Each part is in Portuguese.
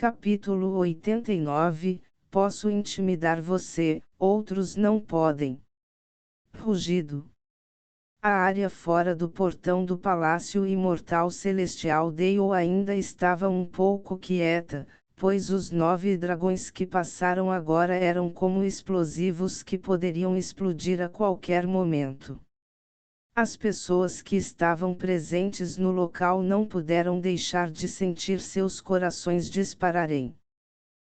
Capítulo 89. Posso intimidar você, outros não podem. Rugido. A área fora do portão do Palácio Imortal Celestial Dale ainda estava um pouco quieta, pois os 9 dragões que passaram agora eram como explosivos que poderiam explodir a qualquer momento. As pessoas que estavam presentes no local não puderam deixar de sentir seus corações dispararem.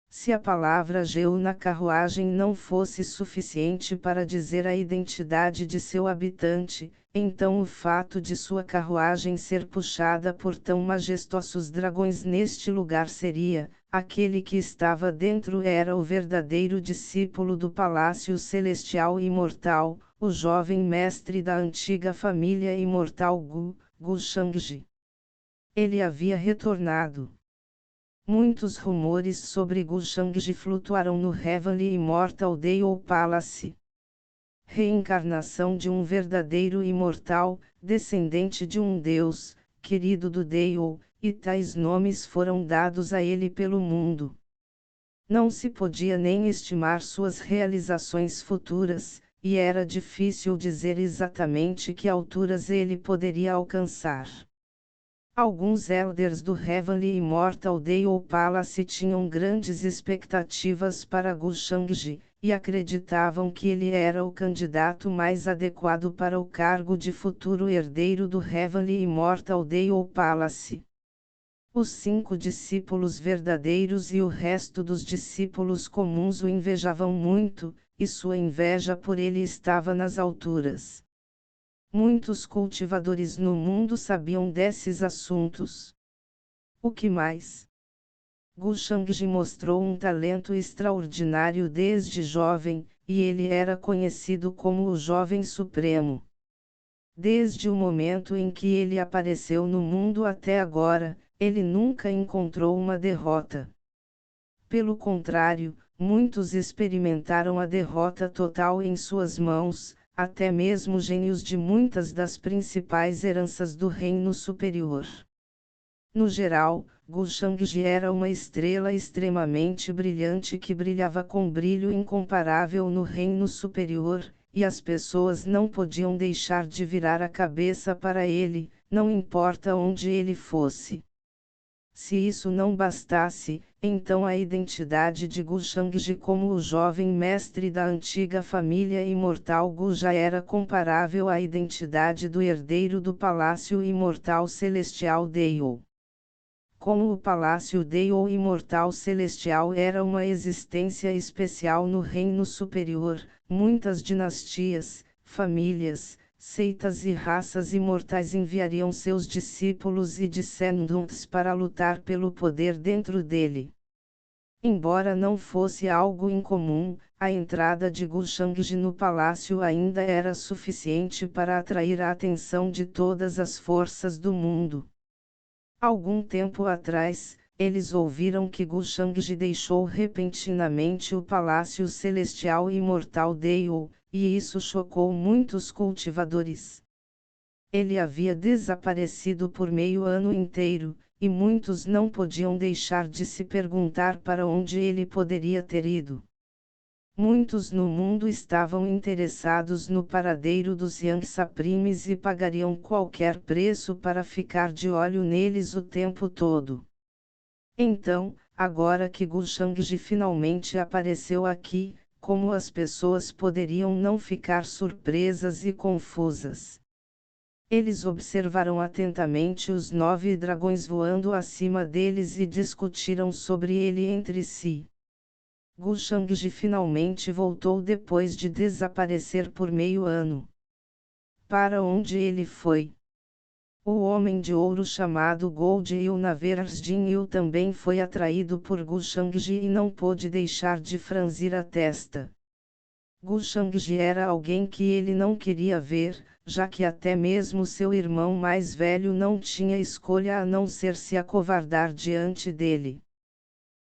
Se a palavra Geu na carruagem não fosse suficiente para dizer a identidade de seu habitante, então o fato de sua carruagem ser puxada por tão majestosos dragões neste lugar seria: aquele que estava dentro era o verdadeiro discípulo do Palácio Celestial Imortal, o jovem mestre da antiga família imortal Gu Shangji. Ele havia retornado. Muitos rumores sobre Gu Shangji flutuaram no Heavenly Immortal Dale Palace. Reencarnação de um verdadeiro imortal, descendente de um deus, querido do Dale, e tais nomes foram dados a ele pelo mundo. Não se podia nem estimar suas realizações futuras, e era difícil dizer exatamente que alturas ele poderia alcançar. Alguns elders do Heavenly Immortal Dale Palace tinham grandes expectativas para Gu Shangji, e acreditavam que ele era o candidato mais adequado para o cargo de futuro herdeiro do Heavenly Immortal Dale Palace. Os 5 discípulos verdadeiros e o resto dos discípulos comuns o invejavam muito, e sua inveja por ele estava nas alturas. Muitos cultivadores no mundo sabiam desses assuntos. O que mais? Gu Shangji mostrou um talento extraordinário desde jovem, e ele era conhecido como o Jovem Supremo. Desde o momento em que ele apareceu no mundo até agora, ele nunca encontrou uma derrota. Pelo contrário, muitos experimentaram a derrota total em suas mãos, até mesmo gênios de muitas das principais heranças do Reino Superior. No geral, Gu Shangji era uma estrela extremamente brilhante que brilhava com brilho incomparável no Reino Superior, e as pessoas não podiam deixar de virar a cabeça para ele, não importa onde ele fosse. Se isso não bastasse, então a identidade de Gu Shangji como o jovem mestre da antiga família imortal Gu já era comparável à identidade do herdeiro do Palácio Imortal Celestial Dale. Como o Palácio Dale Imortal Celestial era uma existência especial no Reino Superior, muitas dinastias, famílias, seitas e raças imortais enviariam seus discípulos e descendentes para lutar pelo poder dentro dele. Embora não fosse algo incomum, a entrada de Gu Shangji no palácio ainda era suficiente para atrair a atenção de todas as forças do mundo. Algum tempo atrás, eles ouviram que Gu Shangji deixou repentinamente o Palácio Celestial Imortal Dale, e isso chocou muitos cultivadores. Ele havia desaparecido por meio ano inteiro, e muitos não podiam deixar de se perguntar para onde ele poderia ter ido. Muitos no mundo estavam interessados no paradeiro dos Young Supremes e pagariam qualquer preço para ficar de olho neles o tempo todo. Então, agora que Gu Shangji finalmente apareceu aqui, como as pessoas poderiam não ficar surpresas e confusas? Eles observaram atentamente os 9 dragões voando acima deles e discutiram sobre ele entre si. Gu Shangji finalmente voltou depois de desaparecer por meio ano. Para onde ele foi? O homem de ouro chamado Gold Ilnaversdin também foi atraído por Gu Shangji e não pôde deixar de franzir a testa. Gu Shangji era alguém que ele não queria ver, já que até mesmo seu irmão mais velho não tinha escolha a não ser se acovardar diante dele.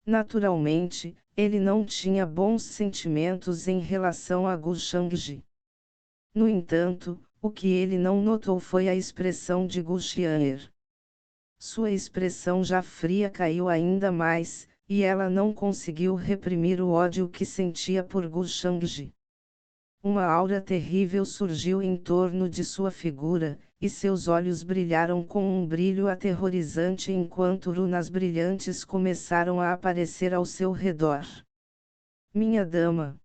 Naturalmente, ele não tinha bons sentimentos em relação a Gu Shangji. No entanto, o que ele não notou foi a expressão de Gu Xian'er. Sua expressão já fria caiu ainda mais, e ela não conseguiu reprimir o ódio que sentia por Gu Shangji. Uma aura terrível surgiu em torno de sua figura, e seus olhos brilharam com um brilho aterrorizante enquanto runas brilhantes começaram a aparecer ao seu redor. Minha dama!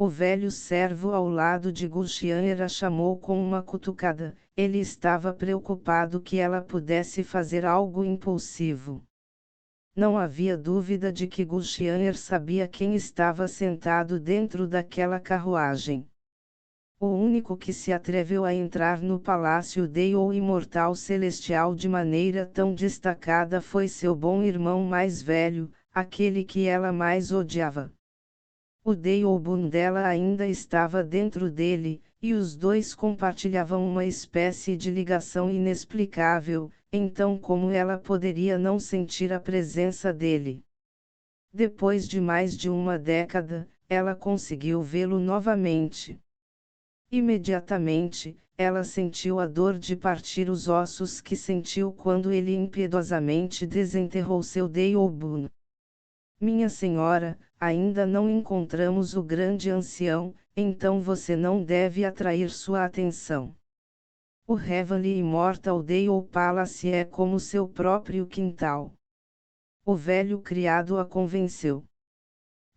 O velho servo ao lado de Gu Xian'er a chamou com uma cutucada. Ele estava preocupado que ela pudesse fazer algo impulsivo. Não havia dúvida de que Gu Xian'er sabia quem estava sentado dentro daquela carruagem. O único que se atreveu a entrar no palácio Deio Imortal Celestial de maneira tão destacada foi seu bom irmão mais velho, aquele que ela mais odiava. O Deiyobun dela ainda estava dentro dele, e os dois compartilhavam uma espécie de ligação inexplicável, então como ela poderia não sentir a presença dele? Depois de mais de uma década, ela conseguiu vê-lo novamente. Imediatamente, ela sentiu a dor de partir os ossos que sentiu quando ele impiedosamente desenterrou seu Deiyobun. Minha senhora, ainda não encontramos o grande ancião, então você não deve atrair sua atenção. O Heavenly Immortal Deio Palace é como seu próprio quintal. O velho criado a convenceu.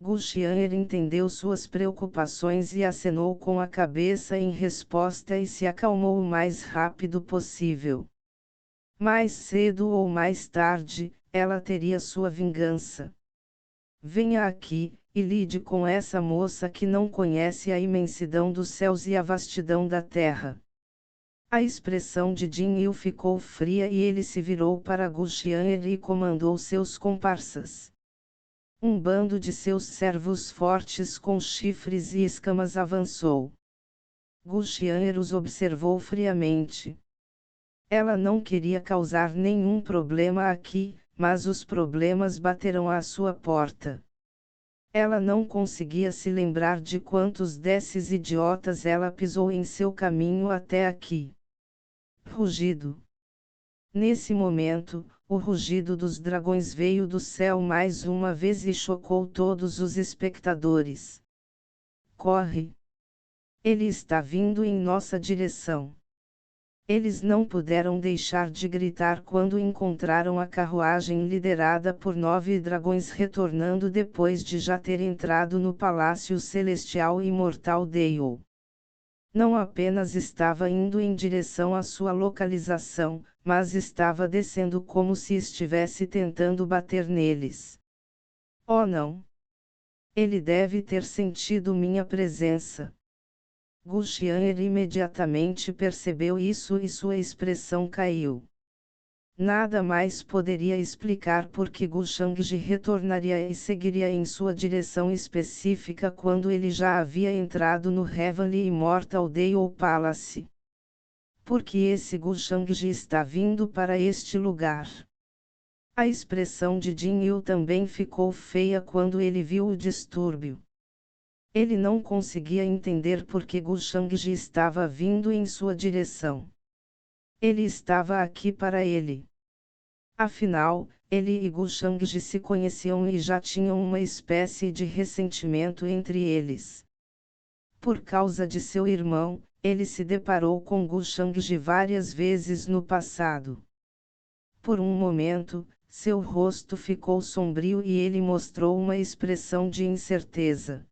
Gu Xian'er entendeu suas preocupações e acenou com a cabeça em resposta e se acalmou o mais rápido possível. Mais cedo ou mais tarde, ela teria sua vingança. Venha aqui, e lide com essa moça que não conhece a imensidão dos céus e a vastidão da terra. A expressão de Jin Yu ficou fria e ele se virou para Gu Xian'er e comandou seus comparsas. Um bando de seus servos fortes com chifres e escamas avançou. Gu Xian'er os observou friamente. Ela não queria causar nenhum problema aqui, mas os problemas baterão à sua porta. Ela não conseguia se lembrar de quantos desses idiotas ela pisou em seu caminho até aqui. Rugido. Nesse momento, o rugido dos dragões veio do céu mais uma vez e chocou todos os espectadores. Corre! Ele está vindo em nossa direção. Eles não puderam deixar de gritar quando encontraram a carruagem liderada por 9 dragões retornando depois de já ter entrado no Palácio Celestial Imortal Deio. Não apenas estava indo em direção à sua localização, mas estava descendo como se estivesse tentando bater neles. Oh não! Ele deve ter sentido minha presença. Gu Xian'er imediatamente percebeu isso e sua expressão caiu. Nada mais poderia explicar por que Gu Shangji retornaria e seguiria em sua direção específica quando ele já havia entrado no Heavenly Immortal Deio Palace. Porque esse Gu Shangji está vindo para este lugar? A expressão de Jin Yu também ficou feia quando ele viu o distúrbio. Ele não conseguia entender por que Gu Shangji estava vindo em sua direção. Ele estava aqui para ele. Afinal, ele e Gu Shangji se conheciam e já tinham uma espécie de ressentimento entre eles. Por causa de seu irmão, ele se deparou com Gu Shangji várias vezes no passado. Por um momento, seu rosto ficou sombrio e ele mostrou uma expressão de incerteza.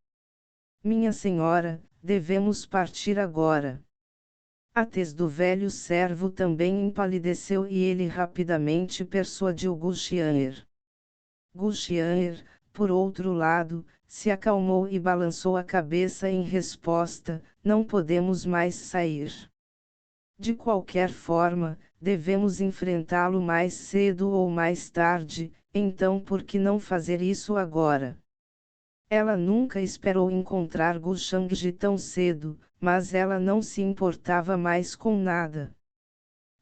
Minha senhora, devemos partir agora. A tez do velho servo também empalideceu e ele rapidamente persuadiu Gu Xian'er. Gu Xian'er, por outro lado, se acalmou e balançou a cabeça em resposta: não podemos mais sair. De qualquer forma, devemos enfrentá-lo mais cedo ou mais tarde, então por que não fazer isso agora? Ela nunca esperou encontrar Gu Shangji tão cedo, mas ela não se importava mais com nada.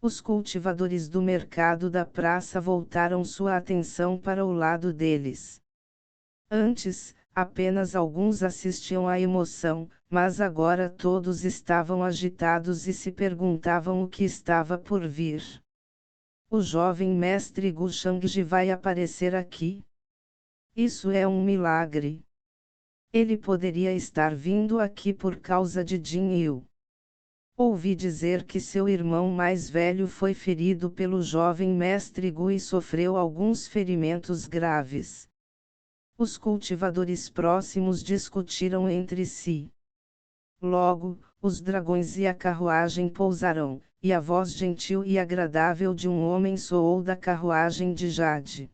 Os cultivadores do mercado da praça voltaram sua atenção para o lado deles. Antes, apenas alguns assistiam à emoção, mas agora todos estavam agitados e se perguntavam o que estava por vir. O jovem mestre Gu Shangji vai aparecer aqui? Isso é um milagre. Ele poderia estar vindo aqui por causa de Jin Yu. Ouvi dizer que seu irmão mais velho foi ferido pelo jovem mestre Gu e sofreu alguns ferimentos graves. Os cultivadores próximos discutiram entre si. Logo, os dragões e a carruagem pousaram, e a voz gentil e agradável de um homem soou da carruagem de Jade.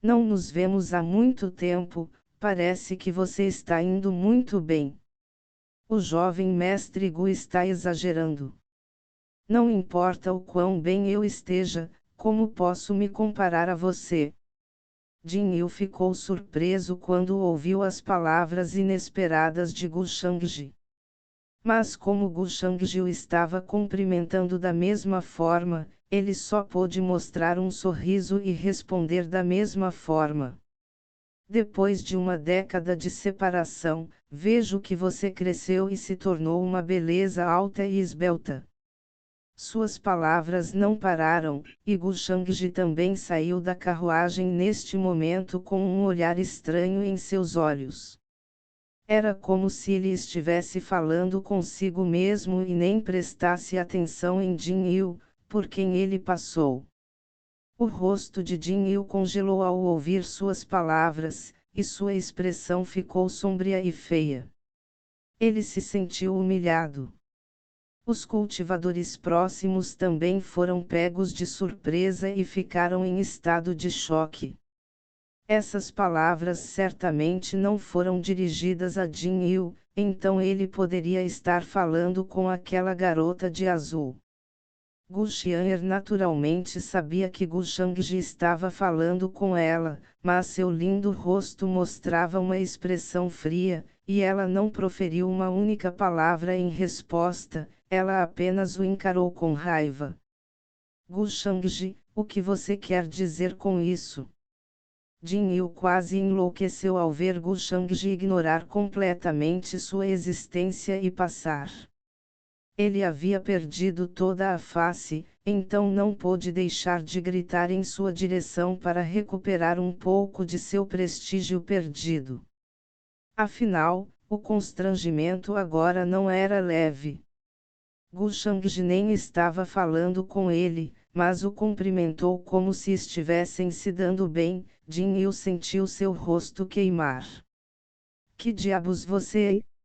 Não nos vemos há muito tempo, parece que você está indo muito bem. O jovem mestre Gu está exagerando. Não importa o quão bem eu esteja, como posso me comparar a você? Jin Yu ficou surpreso quando ouviu as palavras inesperadas de Gu Shangji. Mas como Gu Shangji o estava cumprimentando da mesma forma, ele só pôde mostrar um sorriso e responder da mesma forma. Depois de uma década de separação, vejo que você cresceu e se tornou uma beleza alta e esbelta. Suas palavras não pararam, e Gu Shangji também saiu da carruagem neste momento com um olhar estranho em seus olhos. Era como se ele estivesse falando consigo mesmo e nem prestasse atenção em Jin Yu, por quem ele passou. O rosto de Jin Yu congelou ao ouvir suas palavras, e sua expressão ficou sombria e feia. Ele se sentiu humilhado. Os cultivadores próximos também foram pegos de surpresa e ficaram em estado de choque. Essas palavras certamente não foram dirigidas a Jin Yu, então ele poderia estar falando com aquela garota de azul. Gu Xian'er naturalmente sabia que Gu Shangji estava falando com ela, mas seu lindo rosto mostrava uma expressão fria, e ela não proferiu uma única palavra em resposta, ela apenas o encarou com raiva. Gu Shangji, o que você quer dizer com isso? Jin Yu quase enlouqueceu ao ver Gu Shangji ignorar completamente sua existência e passar. Ele havia perdido toda a face, então não pôde deixar de gritar em sua direção para recuperar um pouco de seu prestígio perdido. Afinal, o constrangimento agora não era leve. Gu Shangji nem estava falando com ele, mas o cumprimentou como se estivessem se dando bem. Jin Yu sentiu seu rosto queimar. Que diabos você é?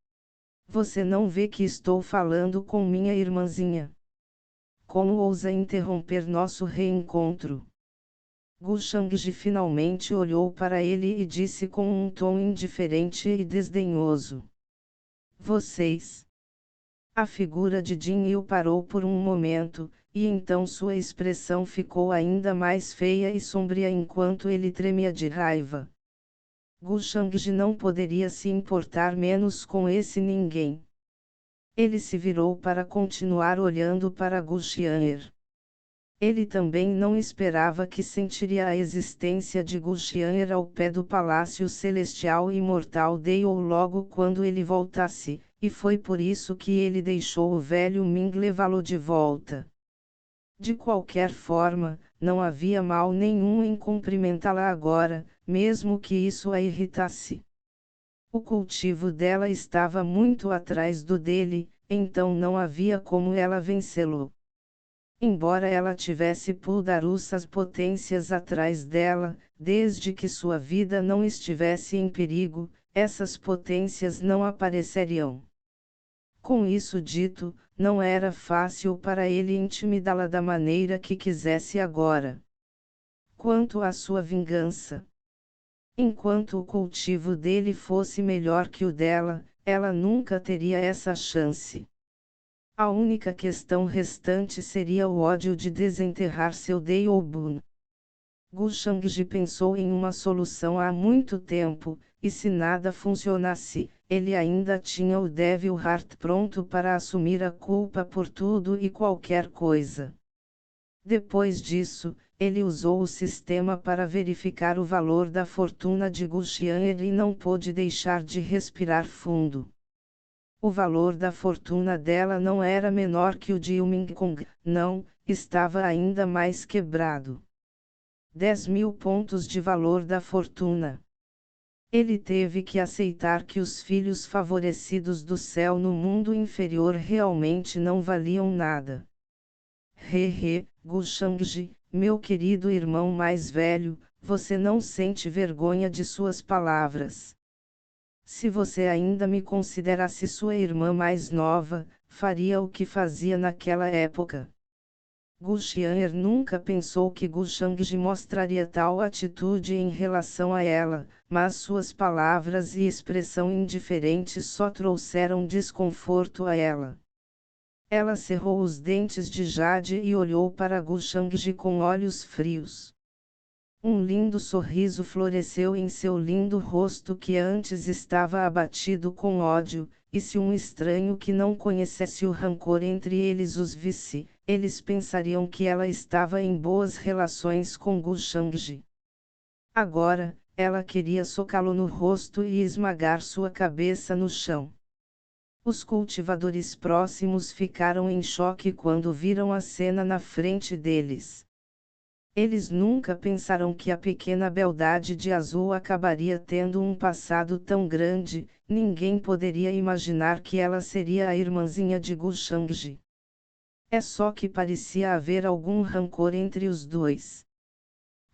Você não vê que estou falando com minha irmãzinha? Como ousa interromper nosso reencontro? Gu Shangji finalmente olhou para ele e disse com um tom indiferente e desdenhoso. Vocês. A figura de Jin Yu parou por um momento, e então sua expressão ficou ainda mais feia e sombria enquanto ele tremia de raiva. Gu Shangji não poderia se importar menos com esse ninguém. Ele se virou para continuar olhando para Gu Xian'er. Ele também não esperava que sentiria a existência de Gu Xian'er ao pé do Palácio Celestial Imortal Dao logo quando ele voltasse, e foi por isso que ele deixou o velho Ming levá-lo de volta. De qualquer forma, não havia mal nenhum em cumprimentá-la agora, mesmo que isso a irritasse. O cultivo dela estava muito atrás do dele, então não havia como ela vencê-lo. Embora ela tivesse puldarussas potências atrás dela, desde que sua vida não estivesse em perigo, essas potências não apareceriam. Com isso dito, não era fácil para ele intimidá-la da maneira que quisesse agora. Quanto à sua vingança, enquanto o cultivo dele fosse melhor que o dela, ela nunca teria essa chance. A única questão restante seria o ódio de desenterrar seu Daobun. Gu Shangji pensou em uma solução há muito tempo, e se nada funcionasse, ele ainda tinha o Devil Heart pronto para assumir a culpa por tudo e qualquer coisa. Depois disso, ele usou o sistema para verificar o valor da fortuna de Gu Xian'er e não pôde deixar de respirar fundo. O valor da fortuna dela não era menor que o de Yuming Kong, não, estava ainda mais quebrado. 10.000 pontos de valor da fortuna. Ele teve que aceitar que os filhos favorecidos do céu no mundo inferior realmente não valiam nada. Gushangji, meu querido irmão mais velho, você não sente vergonha de suas palavras. Se você ainda me considerasse sua irmã mais nova, faria o que fazia naquela época. Gu Xian'er nunca pensou que Gu Shangji mostraria tal atitude em relação a ela, mas suas palavras e expressão indiferente só trouxeram desconforto a ela. Ela cerrou os dentes de Jade e olhou para Gu Shangji com olhos frios. Um lindo sorriso floresceu em seu lindo rosto que antes estava abatido com ódio, e se um estranho que não conhecesse o rancor entre eles os visse, eles pensariam que ela estava em boas relações com Gu Shangji. Agora, ela queria socá-lo no rosto e esmagar sua cabeça no chão. Os cultivadores próximos ficaram em choque quando viram a cena na frente deles. Eles nunca pensaram que a pequena beldade de azul acabaria tendo um passado tão grande, ninguém poderia imaginar que ela seria a irmãzinha de Gu Shangji. É só que parecia haver algum rancor entre os dois.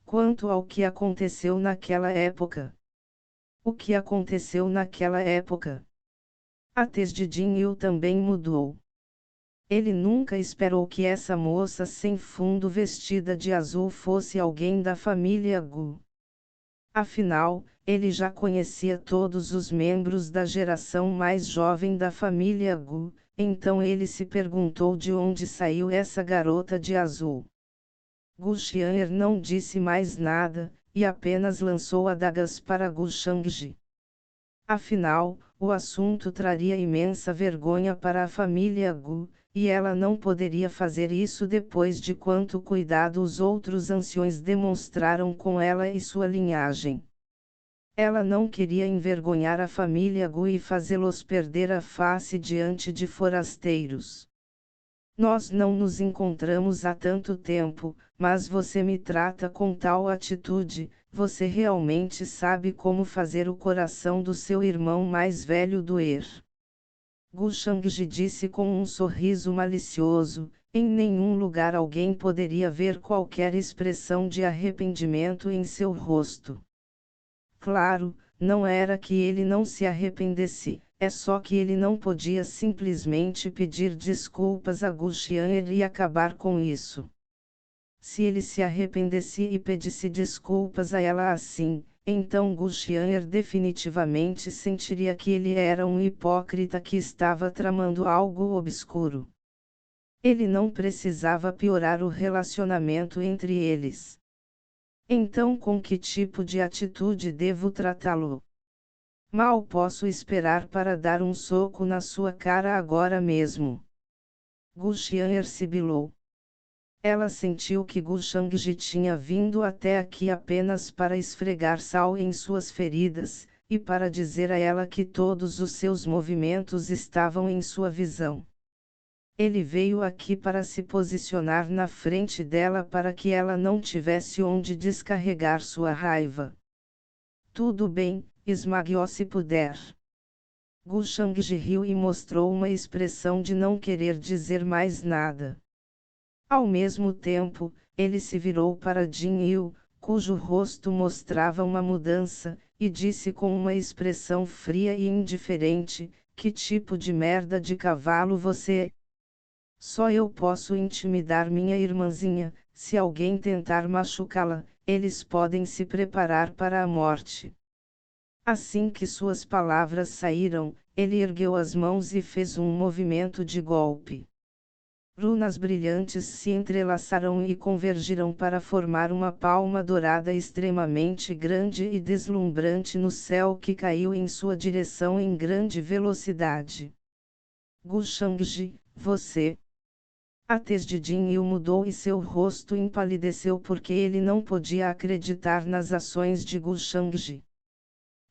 Quanto ao que aconteceu naquela época. O que aconteceu naquela época? A tez de Jin Yu também mudou. Ele nunca esperou que essa moça sem fundo vestida de azul fosse alguém da família Gu. Afinal, ele já conhecia todos os membros da geração mais jovem da família Gu, então ele se perguntou de onde saiu essa garota de azul. Gu Xian'er não disse mais nada, e apenas lançou adagas para Gu Shangji. Afinal, o assunto traria imensa vergonha para a família Gu, e ela não poderia fazer isso depois de quanto cuidado os outros anciões demonstraram com ela e sua linhagem. Ela não queria envergonhar a família Gu e fazê-los perder a face diante de forasteiros. Nós não nos encontramos há tanto tempo, mas você me trata com tal atitude, você realmente sabe como fazer o coração do seu irmão mais velho doer. Gu Shangji disse com um sorriso malicioso, em nenhum lugar alguém poderia ver qualquer expressão de arrependimento em seu rosto. Claro, não era que ele não se arrependesse, é só que ele não podia simplesmente pedir desculpas a Gu Xian'er e acabar com isso. Se ele se arrependesse e pedisse desculpas a ela assim, então Gu Xian'er definitivamente sentiria que ele era um hipócrita que estava tramando algo obscuro. Ele não precisava piorar o relacionamento entre eles. Então com que tipo de atitude devo tratá-lo? Mal posso esperar para dar um soco na sua cara agora mesmo. Gu Xian'er sibilou. Ela sentiu que Gu Shangji tinha vindo até aqui apenas para esfregar sal em suas feridas, e para dizer a ela que todos os seus movimentos estavam em sua visão. Ele veio aqui para se posicionar na frente dela para que ela não tivesse onde descarregar sua raiva. Tudo bem, esmague-o se puder. Gu Shangji riu e mostrou uma expressão de não querer dizer mais nada. Ao mesmo tempo, ele se virou para Jin Yu, cujo rosto mostrava uma mudança, e disse com uma expressão fria e indiferente: que tipo de merda de cavalo você é? Só eu posso intimidar minha irmãzinha, se alguém tentar machucá-la, eles podem se preparar para a morte. Assim que suas palavras saíram, ele ergueu as mãos e fez um movimento de golpe. Runas brilhantes se entrelaçaram e convergiram para formar uma palma dourada extremamente grande e deslumbrante no céu que caiu em sua direção em grande velocidade. Gu Shangji, você... A tez de Jin Yu mudou e seu rosto empalideceu porque ele não podia acreditar nas ações de Gu Shangji.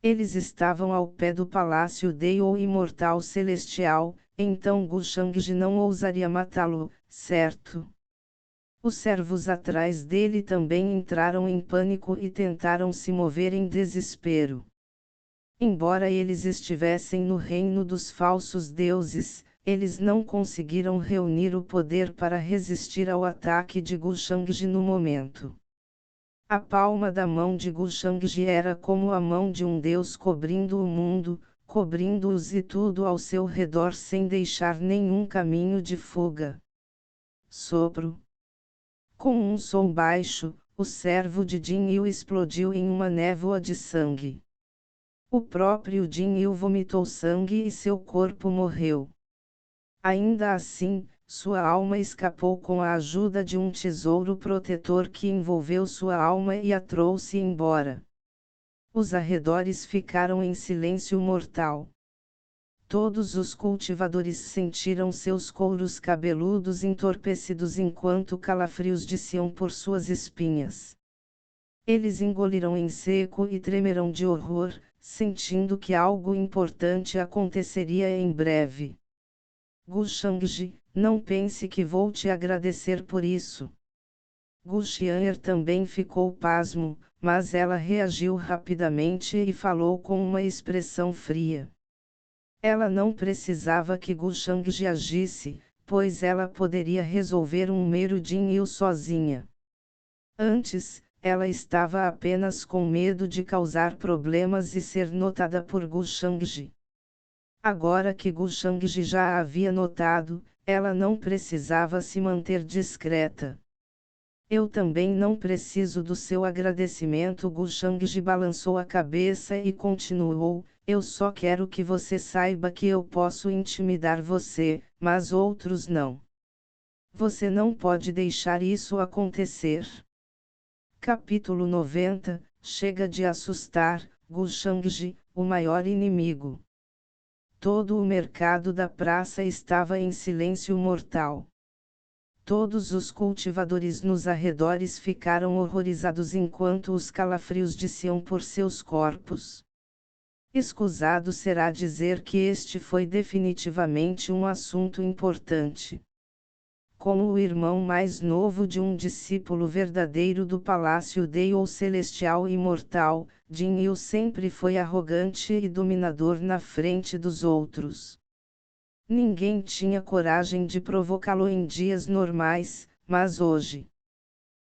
Eles estavam ao pé do palácio de o Imortal Celestial, então Gu Shangji não ousaria matá-lo, certo? Os servos atrás dele também entraram em pânico e tentaram se mover em desespero. Embora eles estivessem no reino dos falsos deuses, eles não conseguiram reunir o poder para resistir ao ataque de Gushangji no momento. A palma da mão de Gushangji era como a mão de um deus cobrindo o mundo, cobrindo-os e tudo ao seu redor sem deixar nenhum caminho de fuga. Sopro. Com um som baixo, o servo de Jin Yu explodiu em uma névoa de sangue. O próprio Jin Yu vomitou sangue e seu corpo morreu. Ainda assim, sua alma escapou com a ajuda de um tesouro protetor que envolveu sua alma e a trouxe embora. Os arredores ficaram em silêncio mortal. Todos os cultivadores sentiram seus couros cabeludos entorpecidos enquanto calafrios desciam por suas espinhas. Eles engoliram em seco e tremeram de horror, sentindo que algo importante aconteceria em breve. Gushangji, não pense que vou te agradecer por isso. Guxian'er também ficou pasmo, mas ela reagiu rapidamente e falou com uma expressão fria. Ela não precisava que Gushangji agisse, pois ela poderia resolver um mero Jin Yu sozinha. Antes, ela estava apenas com medo de causar problemas e ser notada por Gushangji. Agora que Gushangji já a havia notado, ela não precisava se manter discreta. Eu também não preciso do seu agradecimento. Gushangji balançou a cabeça e continuou, eu só quero que você saiba que eu posso intimidar você, mas outros não. Você não pode deixar isso acontecer. Capítulo 90, Chega de assustar, Gushangji, o maior inimigo. Todo o mercado da praça estava em silêncio mortal. Todos os cultivadores nos arredores ficaram horrorizados enquanto os calafrios desciam por seus corpos. Escusado será dizer que este foi definitivamente um assunto importante. Como o irmão mais novo de um discípulo verdadeiro do Palácio Deio Celestial Imortal, Jin Yu sempre foi arrogante e dominador na frente dos outros. Ninguém tinha coragem de provocá-lo em dias normais, mas hoje.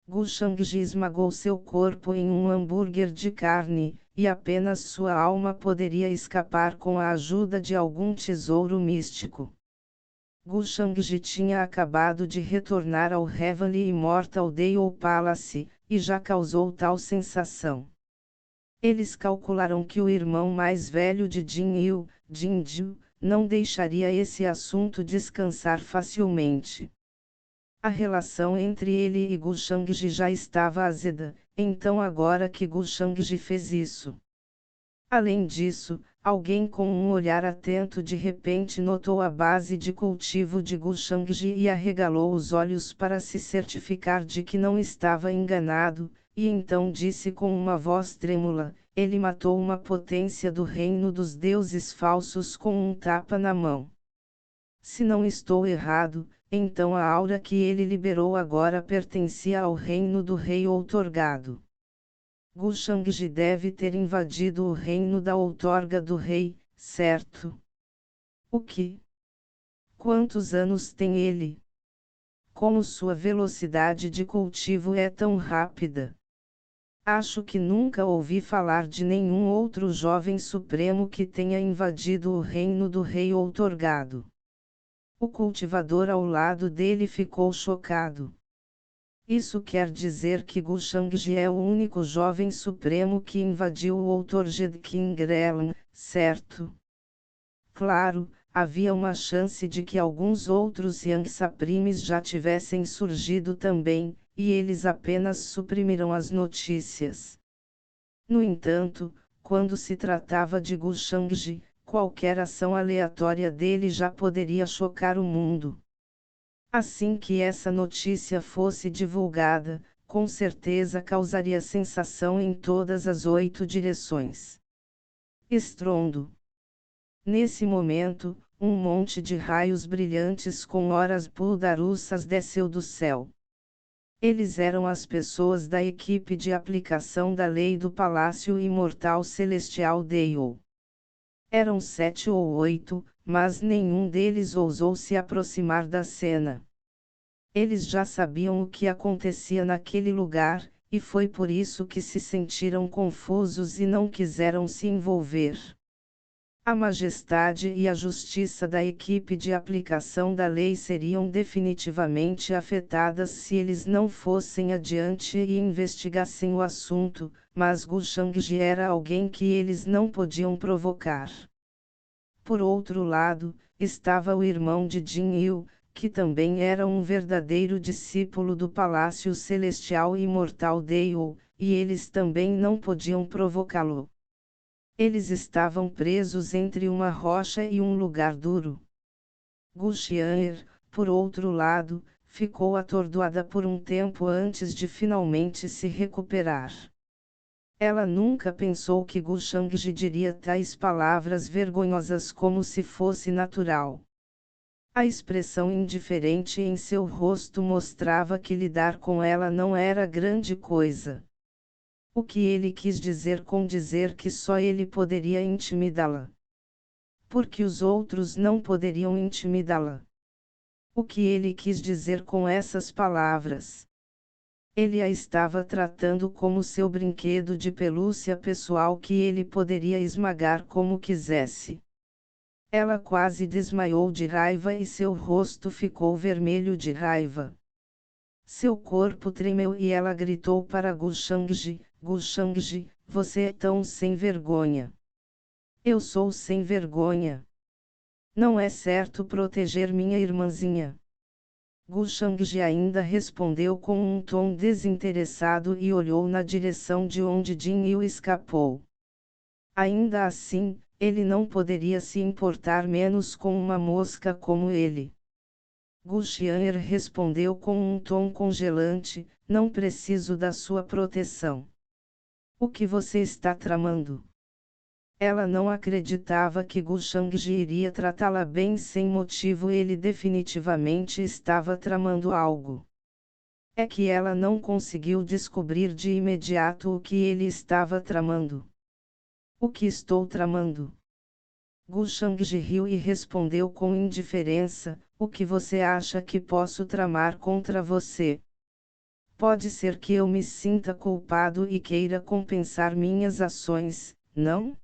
Gushangji esmagou seu corpo em um hambúrguer de carne, e apenas sua alma poderia escapar com a ajuda de algum tesouro místico. Gushangji tinha acabado de retornar ao Heavenly Immortal Deio Palace, e já causou tal sensação. Eles calcularam que o irmão mais velho de Jin Yu, Jinju, não deixaria esse assunto descansar facilmente. A relação entre ele e Gushangji já estava azeda, então agora que Gushangji fez isso. Além disso, alguém com um olhar atento de repente notou a base de cultivo de Gushangji e arregalou os olhos para se certificar de que não estava enganado, e então disse com uma voz trêmula, ele matou uma potência do reino dos deuses falsos com um tapa na mão. Se não estou errado, então a aura que ele liberou agora pertencia ao reino do rei outorgado. Gushangji deve ter invadido o reino da outorga do rei, certo? O que? Quantos anos tem ele? Como sua velocidade de cultivo é tão rápida? Acho que nunca ouvi falar de nenhum outro jovem supremo que tenha invadido o reino do rei outorgado. O cultivador ao lado dele ficou chocado. Isso quer dizer que Gushangji é o único jovem supremo que invadiu o Outorged King Realm, certo? Claro, havia uma chance de que alguns outros Yang Supremes já tivessem surgido também, e eles apenas suprimiram as notícias. No entanto, quando se tratava de Gushangji, qualquer ação aleatória dele já poderia chocar o mundo. Assim que essa notícia fosse divulgada, com certeza causaria sensação em todas as 8 direções. Estrondo. Nesse momento, um monte de raios brilhantes com horas puldarussas desceu do céu. Eles eram as pessoas da equipe de aplicação da lei do Palácio Imortal Celestial Deio. Eram 7 ou 8, mas nenhum deles ousou se aproximar da cena. Eles já sabiam o que acontecia naquele lugar, e foi por isso que se sentiram confusos e não quiseram se envolver. A majestade e a justiça da equipe de aplicação da lei seriam definitivamente afetadas se eles não fossem adiante e investigassem o assunto, mas Gu Shangji era alguém que eles não podiam provocar. Por outro lado, estava o irmão de Jin Yu, que também era um verdadeiro discípulo do Palácio Celestial e Imortal Deio, e eles também não podiam provocá-lo. Eles estavam presos entre uma rocha e um lugar duro. Gu Xian'er, por outro lado, ficou atordoada por um tempo antes de finalmente se recuperar. Ela nunca pensou que Gu Shangji diria tais palavras vergonhosas como se fosse natural. A expressão indiferente em seu rosto mostrava que lidar com ela não era grande coisa. O que ele quis dizer com dizer que só ele poderia intimidá-la? Porque os outros não poderiam intimidá-la. O que ele quis dizer com essas palavras? Ele a estava tratando como seu brinquedo de pelúcia pessoal que ele poderia esmagar como quisesse. Ela quase desmaiou de raiva e seu rosto ficou vermelho de raiva. Seu corpo tremeu e ela gritou para Gu Shangji: Gu Shangji, você é tão sem vergonha. Eu sou sem vergonha. Não é certo proteger minha irmãzinha. Gu Shangji ainda respondeu com um tom desinteressado e olhou na direção de onde Jin Yu escapou. Ainda assim, ele não poderia se importar menos com uma mosca como ele. Gu Xian'er respondeu com um tom congelante: não preciso da sua proteção. O que você está tramando? Ela não acreditava que Gu Shangji iria tratá-la bem sem motivo. Ele definitivamente estava tramando algo. É que ela não conseguiu descobrir de imediato o que ele estava tramando. O que estou tramando? Gu Shangji riu e respondeu com indiferença: o que você acha que posso tramar contra você? Pode ser que eu me sinta culpado e queira compensar minhas ações, não?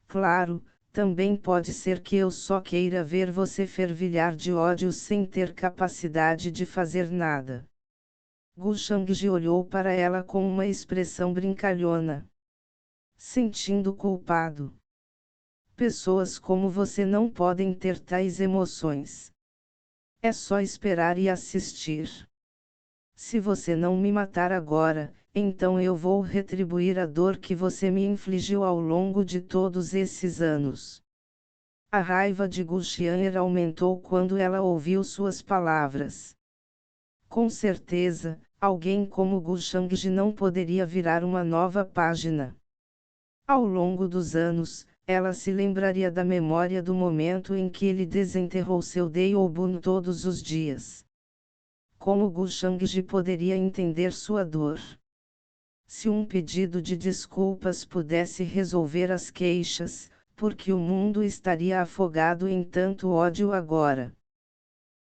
Claro, também pode ser que eu só queira ver você fervilhar de ódio sem ter capacidade de fazer nada. Gu Shangji olhou para ela com uma expressão brincalhona. Sentindo culpado. Pessoas como você não podem ter tais emoções. É só esperar e assistir. Se você não me matar agora, então eu vou retribuir a dor que você me infligiu ao longo de todos esses anos. A raiva de Gu Xian'er aumentou quando ela ouviu suas palavras. Com certeza, alguém como Gu Shangji não poderia virar uma nova página. Ao longo dos anos, ela se lembraria da memória do momento em que ele desenterrou seu Deiyobun todos os dias. Como Gu Shangji poderia entender sua dor? Se um pedido de desculpas pudesse resolver as queixas, porque o mundo estaria afogado em tanto ódio agora.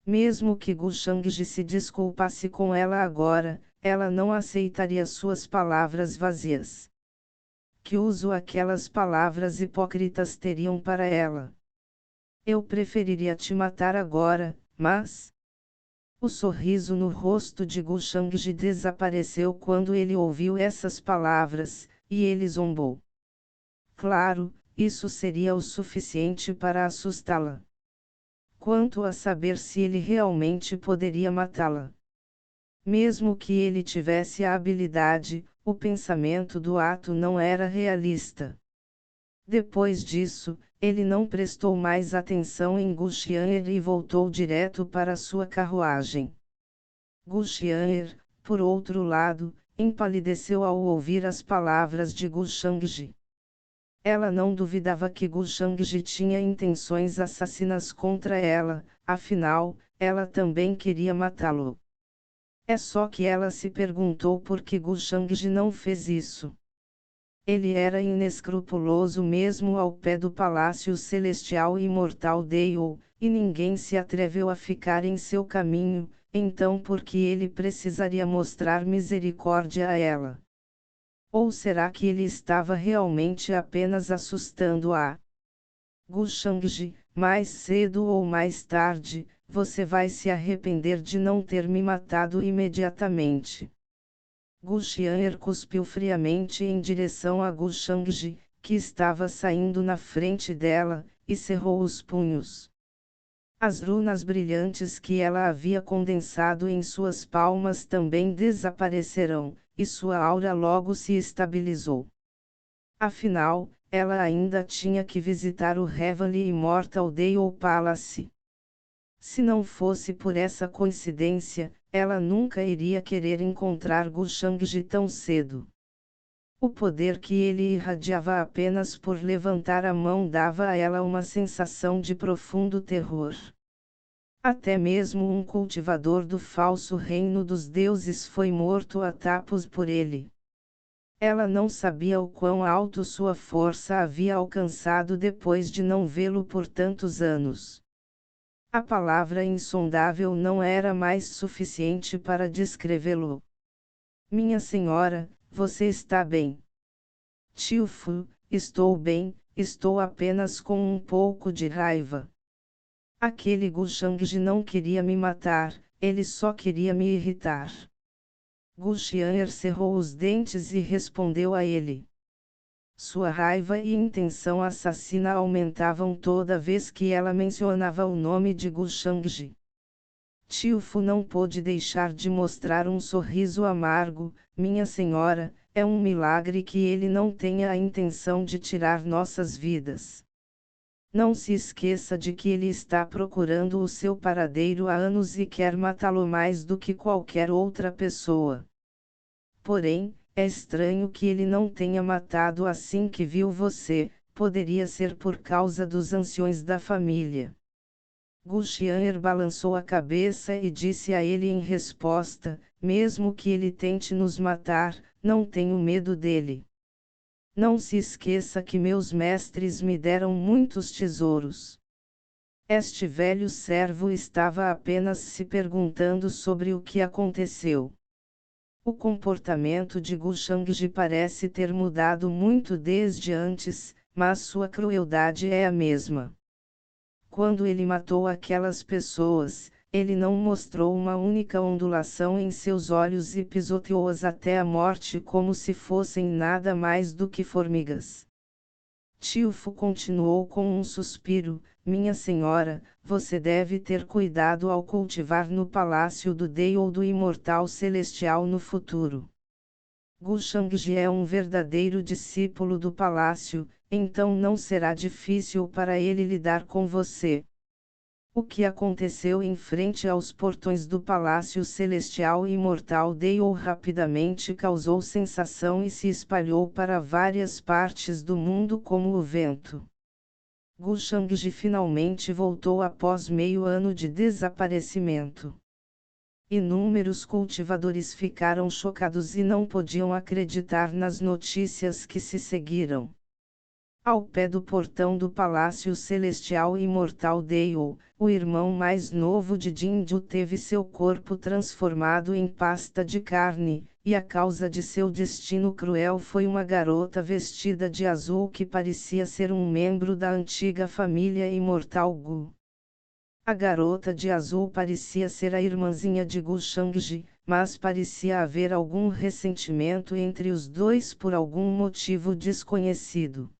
Mesmo que Gu Shangji se desculpasse com ela agora, ela não aceitaria suas palavras vazias. Que uso aquelas palavras hipócritas teriam para ela? Eu preferiria te matar agora, mas... O sorriso no rosto de Gu Shangji desapareceu quando ele ouviu essas palavras, e ele zombou. Claro, isso seria o suficiente para assustá-la. Quanto a saber se ele realmente poderia matá-la. Mesmo que ele tivesse a habilidade, o pensamento do ato não era realista. Depois disso, ele não prestou mais atenção em Gu Xian'er e voltou direto para sua carruagem. Gu Xian'er, por outro lado, empalideceu ao ouvir as palavras de Gu Shangji. Ela não duvidava que Gu Shangji tinha intenções assassinas contra ela, afinal, ela também queria matá-lo. É só que ela se perguntou por que Gu Shangji não fez isso. Ele era inescrupuloso mesmo ao pé do palácio celestial e imortal Deol, e ninguém se atreveu a ficar em seu caminho, então por que ele precisaria mostrar misericórdia a ela? Ou será que ele estava realmente apenas assustando-a? Gu Shangji, mais cedo ou mais tarde, você vai se arrepender de não ter me matado imediatamente. Gu Xian'er cuspiu friamente em direção a Gu Shangji, que estava saindo na frente dela, e cerrou os punhos. As runas brilhantes que ela havia condensado em suas palmas também desaparecerão, e sua aura logo se estabilizou. Afinal, ela ainda tinha que visitar o Heavenly Immortal Deol Palace. Se não fosse por essa coincidência, ela nunca iria querer encontrar Gu Shangji tão cedo. O poder que ele irradiava apenas por levantar a mão dava a ela uma sensação de profundo terror. Até mesmo um cultivador do falso reino dos deuses foi morto a tapos por ele. Ela não sabia o quão alto sua força havia alcançado depois de não vê-lo por tantos anos. A palavra insondável não era mais suficiente para descrevê-lo. Minha senhora, você está bem? Tio Fu, estou bem, estou apenas com um pouco de raiva. Aquele Gu Shangji não queria me matar, ele só queria me irritar. Gu Xian'er cerrou os dentes e respondeu a ele. Sua raiva e intenção assassina aumentavam toda vez que ela mencionava o nome de Gu Shangji. Tio Fu não pôde deixar de mostrar um sorriso amargo. Minha senhora, é um milagre que ele não tenha a intenção de tirar nossas vidas. Não se esqueça de que ele está procurando o seu paradeiro há anos e quer matá-lo mais do que qualquer outra pessoa. Porém, é estranho que ele não tenha matado assim que viu você, poderia ser por causa dos anciões da família. Gu Xian'er balançou a cabeça e disse a ele em resposta, mesmo que ele tente nos matar, não tenho medo dele. Não se esqueça que meus mestres me deram muitos tesouros. Este velho servo estava apenas se perguntando sobre o que aconteceu. O comportamento de Gu Shangji parece ter mudado muito desde antes, mas sua crueldade é a mesma. Quando ele matou aquelas pessoas, ele não mostrou uma única ondulação em seus olhos e pisoteou-as até a morte como se fossem nada mais do que formigas. Tio Fu continuou com um suspiro, minha senhora, você deve ter cuidado ao cultivar no palácio do Deol do Imortal Celestial no futuro. Gu Shangji é um verdadeiro discípulo do palácio, então não será difícil para ele lidar com você. O que aconteceu em frente aos portões do Palácio Celestial Imortal Deol rapidamente causou sensação e se espalhou para várias partes do mundo como o vento. Gu Shangji finalmente voltou após meio ano de desaparecimento. Inúmeros cultivadores ficaram chocados e não podiam acreditar nas notícias que se seguiram. Ao pé do portão do Palácio Celestial Imortal Deol, o irmão mais novo de Jinju teve seu corpo transformado em pasta de carne, e a causa de seu destino cruel foi uma garota vestida de azul que parecia ser um membro da antiga família Imortal Gu. A garota de azul parecia ser a irmãzinha de Gu Shangji, mas parecia haver algum ressentimento entre os dois por algum motivo desconhecido.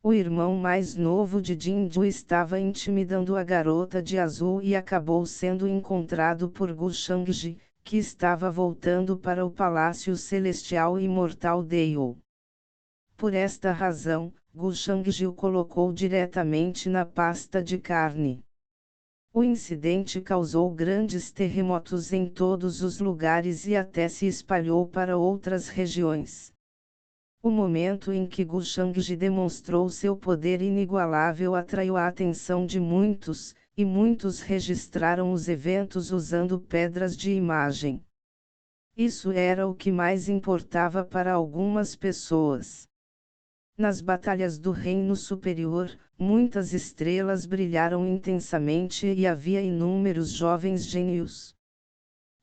O irmão mais novo de Jinju estava intimidando a garota de azul e acabou sendo encontrado por Gu Shangji, que estava voltando para o Palácio Celestial Imortal Deol. Por esta razão, Gu Shangji o colocou diretamente na pasta de carne. O incidente causou grandes terremotos em todos os lugares e até se espalhou para outras regiões. O momento em que Gu Shangji demonstrou seu poder inigualável atraiu a atenção de muitos, e muitos registraram os eventos usando pedras de imagem. Isso era o que mais importava para algumas pessoas. Nas batalhas do Reino Superior, muitas estrelas brilharam intensamente e havia inúmeros jovens gênios.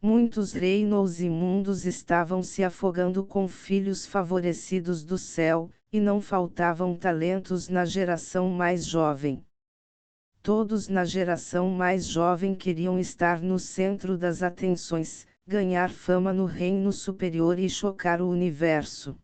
Muitos reinos e mundos estavam se afogando com filhos favorecidos do céu, e não faltavam talentos na geração mais jovem. Todos na geração mais jovem queriam estar no centro das atenções, ganhar fama no reino superior e chocar o universo.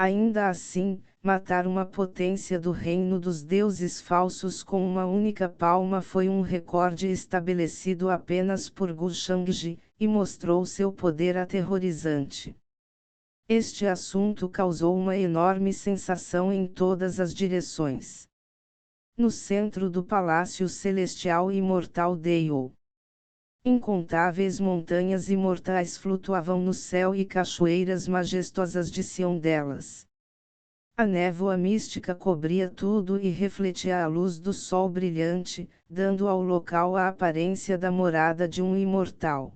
Ainda assim, matar uma potência do reino dos deuses falsos com uma única palma foi um recorde estabelecido apenas por Gu Shangji, e mostrou seu poder aterrorizante. Este assunto causou uma enorme sensação em todas as direções. No centro do Palácio Celestial Imortal Deio, incontáveis montanhas imortais flutuavam no céu e cachoeiras majestosas desciam delas. A névoa mística cobria tudo e refletia a luz do sol brilhante, dando ao local a aparência da morada de um imortal.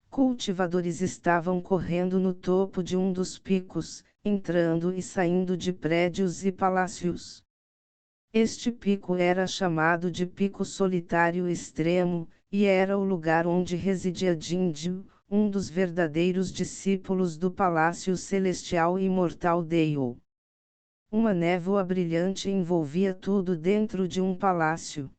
Cultivadores estavam correndo no topo de um dos picos, entrando e saindo de prédios e palácios. Este pico era chamado de Pico Solitário Extremo, e era o lugar onde residia Jinju, um dos verdadeiros discípulos do Palácio Celestial Imortal Deio. Uma névoa brilhante envolvia tudo dentro de um palácio.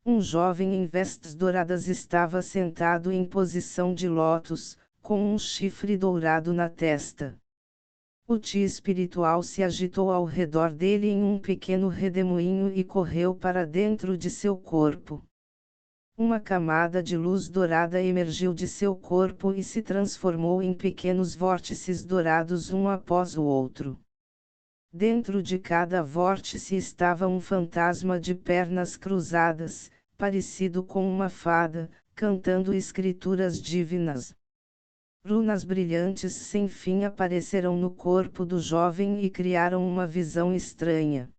Um jovem em vestes douradas estava sentado em posição de lótus, com um chifre dourado na testa. O Ti espiritual se agitou ao redor dele em um pequeno redemoinho e correu para dentro de seu corpo. Uma camada de luz dourada emergiu de seu corpo e se transformou em pequenos vórtices dourados um após o outro. Dentro de cada vórtice estava um fantasma de pernas cruzadas, parecido com uma fada, cantando escrituras divinas. Runas brilhantes sem fim apareceram no corpo do jovem e criaram uma visão estranha.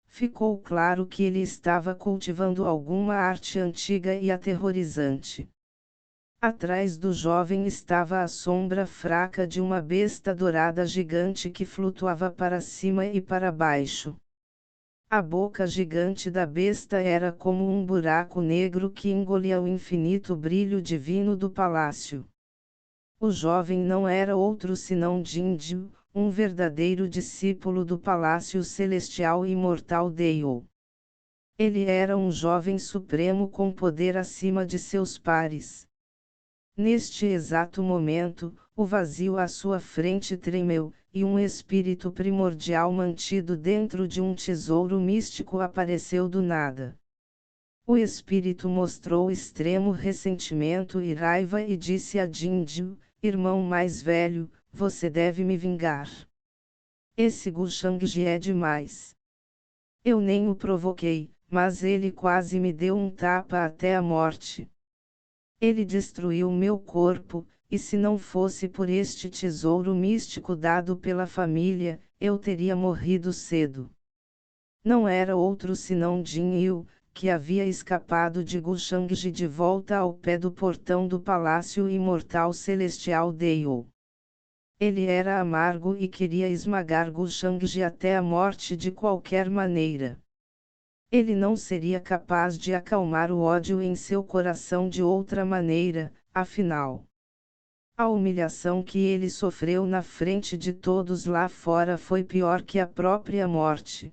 Ficou claro que ele estava cultivando alguma arte antiga e aterrorizante. Atrás do jovem estava a sombra fraca de uma besta dourada gigante que flutuava para cima e para baixo. A boca gigante da besta era como um buraco negro que engolia o infinito brilho divino do palácio. O jovem não era outro senão Jinju, um verdadeiro discípulo do Palácio Celestial Imortal Deio. Ele era um jovem supremo com poder acima de seus pares. Neste exato momento, o vazio à sua frente tremeu, e um espírito primordial mantido dentro de um tesouro místico apareceu do nada. O espírito mostrou extremo ressentimento e raiva e disse a Jinju, irmão mais velho, você deve me vingar. Esse Gu Shangji é demais. Eu nem o provoquei, mas ele quase me deu um tapa até a morte. Ele destruiu meu corpo, e se não fosse por este tesouro místico dado pela família, eu teria morrido cedo. Não era outro senão Jin Yu, que havia escapado de Gu Shangji de volta ao pé do portão do Palácio Imortal Celestial Deio. Ele era amargo e queria esmagar Gu Shangji até a morte de qualquer maneira. Ele não seria capaz de acalmar o ódio em seu coração de outra maneira, afinal. A humilhação que ele sofreu na frente de todos lá fora foi pior que a própria morte.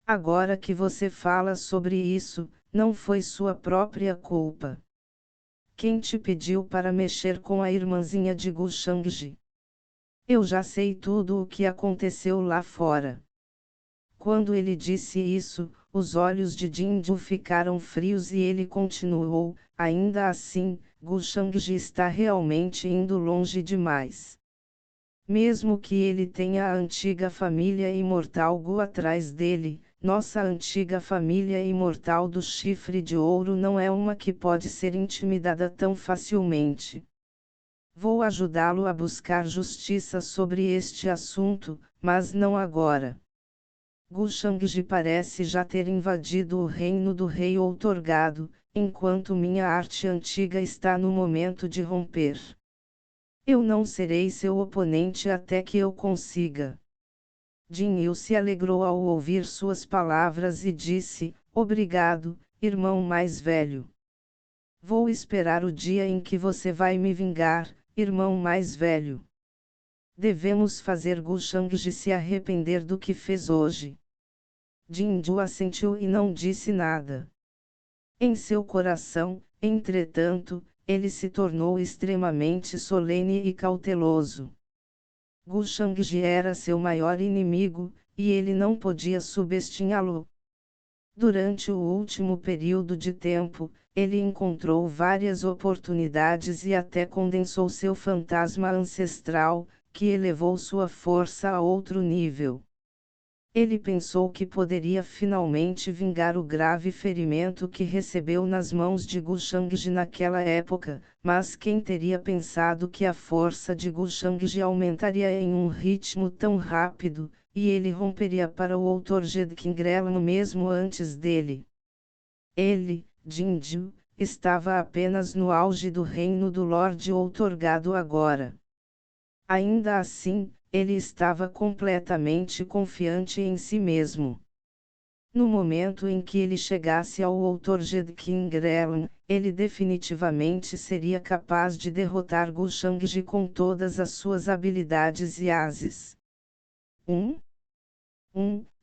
Agora que você fala sobre isso, não foi sua própria culpa. Quem te pediu para mexer com a irmãzinha de Gu Shangji? Eu já sei tudo o que aconteceu lá fora. Quando ele disse isso, os olhos de Jinju ficaram frios e ele continuou, ainda assim, Gu Shangji está realmente indo longe demais. Mesmo que ele tenha a antiga família imortal Gu atrás dele, nossa antiga família imortal do chifre de ouro não é uma que pode ser intimidada tão facilmente. Vou ajudá-lo a buscar justiça sobre este assunto, mas não agora. Gu Shangji parece já ter invadido o reino do rei outorgado, enquanto minha arte antiga está no momento de romper. Eu não serei seu oponente até que eu consiga. Jin Yu se alegrou ao ouvir suas palavras e disse: obrigado, irmão mais velho. Vou esperar o dia em que você vai me vingar, irmão mais velho. Devemos fazer Gu Shangji se arrepender do que fez hoje. Jin Yu assentiu e não disse nada. Em seu coração, entretanto, ele se tornou extremamente solene e cauteloso. Gu Shangji era seu maior inimigo, e ele não podia subestimá-lo. Durante o último período de tempo, ele encontrou várias oportunidades e até condensou seu fantasma ancestral, que elevou sua força a outro nível. Ele pensou que poderia finalmente vingar o grave ferimento que recebeu nas mãos de Gu Shangji naquela época, mas quem teria pensado que a força de Gu Shangji aumentaria em um ritmo tão rápido, e ele romperia para o Dr. Jedkingrelmo mesmo antes dele. Ele, Jin Yu, estava apenas no auge do reino do Lorde outorgado agora. Ainda assim, ele estava completamente confiante em si mesmo. No momento em que ele chegasse ao Dr. Jedkingrelm, ele definitivamente seria capaz de derrotar Gu Shangji com todas as suas habilidades e ases.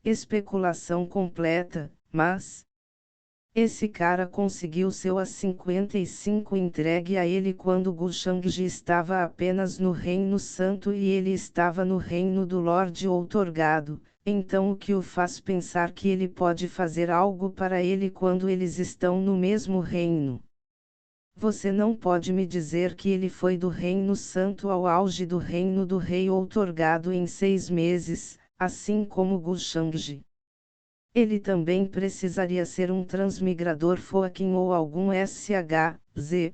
Especulação completa, mas esse cara conseguiu seu A55 entregue a ele quando Gu Shangji estava apenas no Reino Santo e ele estava no Reino do Lorde outorgado, então o que o faz pensar que ele pode fazer algo para ele quando eles estão no mesmo reino? Você não pode me dizer que ele foi do Reino Santo ao auge do Reino do Rei outorgado em 6 meses, assim como Gu Shangji. Ele também precisaria ser um transmigrador Foakin ou algum SHZ.